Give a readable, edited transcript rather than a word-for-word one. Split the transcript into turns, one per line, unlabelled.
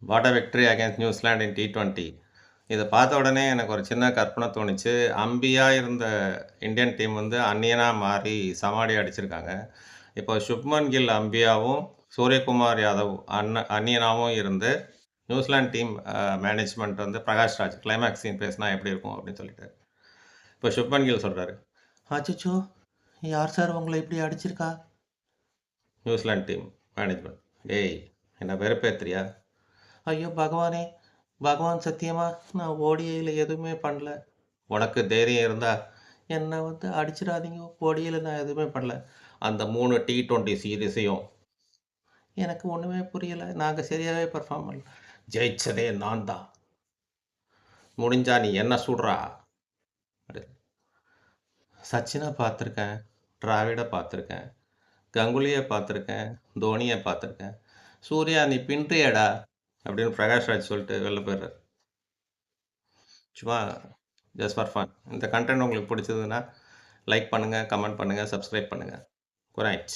What a victory against New Zealand in T20. இத பார்த்த உடனே எனக்கு ஒரு சின்ன கற்பனை தோணுச்சு. அம்பியா இருந்த இந்தியன் டீம் வந்து அந்நியனா மாறி சமாடி அடிச்சிருக்காங்க. இப்போ சுப்மன் கில் அம்பியாவும், சூரியகுமார் யாதவ் அந்நியனாவும் இருந்து நியூசிலாந்து டீம் மேனேஜ்மெண்ட் வந்து பிரகாஷ் ராஜ் கிளைமாக்ஸ் சீன் பேசினா எப்படி இருக்கும் அப்படின்னு சொல்லிட்டு. இப்போ சுப்மன் கில் சொல்றாரு,
அச்சச்சோ! யார் சார் உங்கள இப்படி அடிச்சிருக்கா?
New Zealand team management. டேய் என்ன வெறுப்பேத்துறியா?
ஐயோ பகவானே! பகவான் சத்தியமா நான் ஓடிஐல எதுவுமே பண்ணல.
உனக்கு தைரியம் இருந்தா
என்ன வந்து அடிச்சிடாதீங்க. ஓடிஐல நான் எதுவுமே பண்ணல.
அந்த 3 T20 சீரீஸையும்
எனக்கு ஒண்ணுமே புரியல. நாங்க சரியாவே பெர்ஃபார்ம் பண்ணல.
ஜெயிச்சதே நான் தான். முடிஞ்சா நீ என்ன சுடுறா?
சச்சின பார்த்துருக்கேன்.
டிராவிட பார்த்துருக்கேன், கங்குலியை பார்த்துருக்கேன், தோனியை பார்த்துருக்கேன். சூர்யா நீ பின்றியடா அப்படின்னு பிரகாஷ் ராஜ் சொல்லிட்டு வெளில போயிடுறாரு. சும்மா ஜஸ்ட் ஃபார் ஃபன். இந்த கண்டென்ட் உங்களுக்கு பிடிச்சதுன்னா லைக் பண்ணுங்கள், கமெண்ட் பண்ணுங்கள், சப்ஸ்கிரைப் பண்ணுங்கள். Good night.